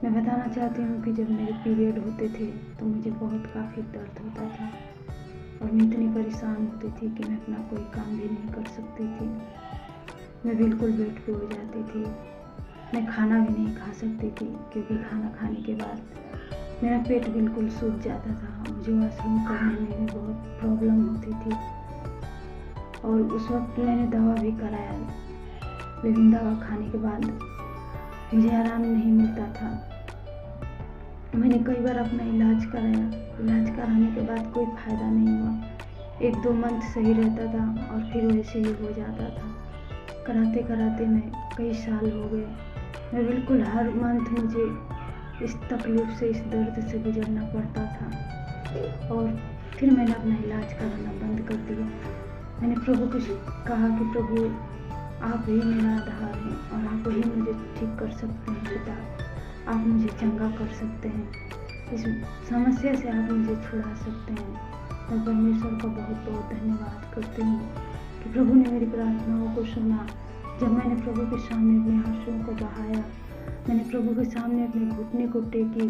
मैं बताना चाहती हूँ कि जब मेरे पीरियड होते थे तो मुझे बहुत काफ़ी दर्द होता था और मैं इतनी परेशान होती थी कि मैं अपना कोई काम भी नहीं कर सकती थी। मैं बिल्कुल बेड पे हो जाती थी। मैं खाना भी नहीं खा सकती थी क्योंकि खाना खाने के बाद मेरा पेट बिल्कुल सूज जाता था। मुझे वॉशरूम करने में भी बहुत प्रॉब्लम होती थी और उस वक्त मैंने दवा भी कराया, लेकिन दवा खाने के बाद मुझे आराम नहीं मिलता था। मैंने कई बार अपना इलाज कराया, इलाज कराने के बाद कोई फ़ायदा नहीं हुआ। 1-2 मंथ सही रहता था और फिर वैसे ही हो जाता था। कराते कराते मैं कई साल हो गए। मैं बिल्कुल हर मंथ मुझे इस तकलीफ़ से, इस दर्द से गुजरना पड़ता था और फिर मैंने अपना इलाज कराना बंद कर दिया। मैंने प्रभु को कहा कि प्रभु आप ही मेरा आधार हैं और आप ही मुझे ठीक कर सकते हैं पिता। आप मुझे चंगा कर सकते हैं, इस समस्या से आप मुझे छुड़ा सकते हैं। मैं परमेश्वर का बहुत बहुत धन्यवाद करती हूँ कि प्रभु ने मेरी प्रार्थनाओं को सुना। जब मैंने प्रभु के सामने अपने आंसुओं को बहाया, मैंने प्रभु के सामने अपने घुटने को टेकी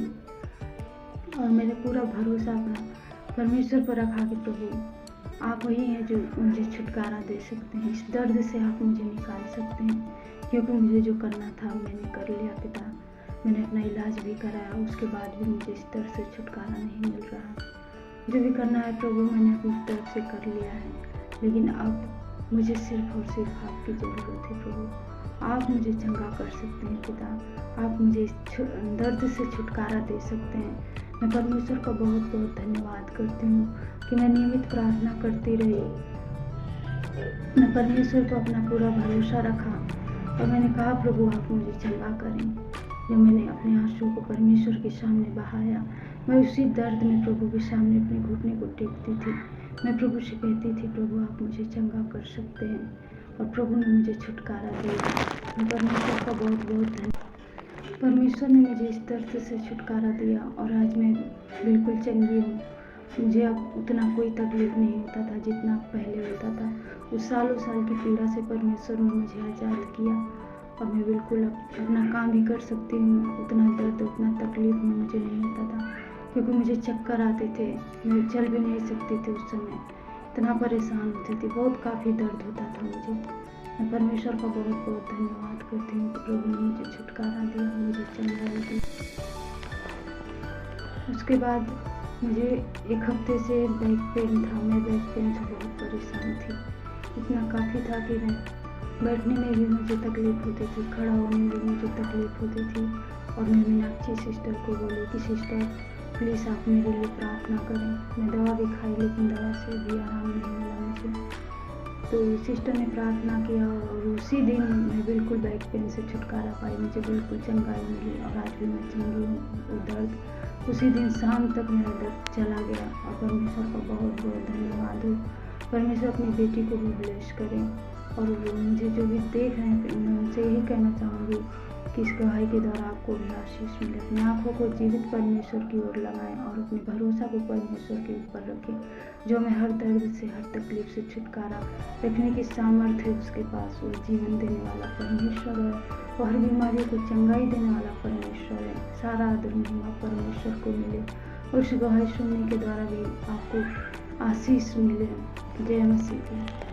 और मैंने पूरा भरोसा अपना परमेश्वर पर रखा कि प्रभु आप वही हैं जो मुझे छुटकारा दे सकते हैं, इस दर्द से आप मुझे निकाल सकते हैं। क्योंकि मुझे जो करना था मैंने कर लिया पिता। मैंने अपना इलाज भी कराया, उसके बाद भी मुझे इस दर्द से छुटकारा नहीं मिल रहा। जो भी करना है प्रभु मैंने अपनी तरफ से कर लिया है, लेकिन अब मुझे सिर्फ और सिर्फ आपकी ज़रूरत है प्रभु। आप मुझे चंगा कर सकते हैं पिता। आप मुझे इस दर्द से छुटकारा दे सकते हैं। मैं परमेश्वर का बहुत बहुत धन्यवाद करती हूँ कि मैं नियमित प्रार्थना करती रही। मैं परमेश्वर को अपना पूरा भरोसा रखा और मैंने कहा प्रभु आप मुझे चंगा करें। जब मैंने अपने आंसू को परमेश्वर के सामने बहाया, मैं उसी दर्द में प्रभु के सामने अपने घुटने को टेकती थी। मैं प्रभु से कहती थी प्रभु आप मुझे चंगा कर सकते हैं और प्रभु ने मुझे छुटकारा दिया। मैं परमेश्वर का बहुत बहुत धन्यवाद। परमेश्वर ने मुझे इस दर्द से छुटकारा दिया और आज मैं बिल्कुल चंगी हूँ। मुझे अब उतना कोई तकलीफ़ नहीं होता था जितना पहले होता था। उस सालों साल की पीड़ा से परमेश्वर ने मुझे आज़ाद किया और मैं बिल्कुल अब अपना काम भी कर सकती हूँ। उतना दर्द, उतना तकलीफ़ में मुझे नहीं होता था क्योंकि मुझे चक्कर आते थे। मैं चल भी नहीं सकती थी उस समय, इतना परेशान होती थी, बहुत काफ़ी दर्द होता था मुझे। मैं परमेश्वर का बहुत बहुत धन्यवाद करती हूँ कि प्रभु ने मुझे छुटकारा दिया, मुझे चंगाई दी। उसके बाद मुझे 1 हफ्ते से बैक पेन था। मैं बैक पेन से बहुत परेशान थी। इतना काफ़ी था कि मैं बैठने में भी मुझे तकलीफ़ होती थी, खड़ा होने में भी मुझे तकलीफ़ होती थी और मैं मीनाक्षी सिस्टर को बोली कि सिस्टर प्लीज़ आप मेरे लिए प्रार्थना करें। मैं दवा भी खाई लेकिन दवा से भी आराम नहीं मिला मुझे। तो सिस्टर ने प्रार्थना किया और उसी दिन मैं बिल्कुल बैक पेन से छुटकारा पाई, मुझे बिल्कुल चंगाई मिली और आज भी मैं चंगी हूँ। वो दर्द उसी दिन शाम तक मेरा दर्द चला गया और परमेश्वर का बहुत बहुत धन्यवाद हो। परमेश्वर अपनी बेटी को भी ब्लेस करें और मुझे जो भी देख रहे हैं मैं उनसे यही कहना चाहूँगी कि इस गवाही के द्वारा आपको भी आशीष मिले। अपनी आँखों को जीवित परमेश्वर की ओर लगाएं और अपने भरोसा को परमेश्वर के ऊपर रखें। जो हमें हर दर्द से, हर तकलीफ से छुटकारा रखने की सामर्थ्य है उसके पास। वो जीवन देने वाला परमेश्वर है, वो हर बीमारियों को चंगाई देने वाला परमेश्वर है। सारा आदर महिमा परमेश्वर को मिले और उस गवाही सुनने के द्वारा भी आपको आशीष मिले। जय मसीह।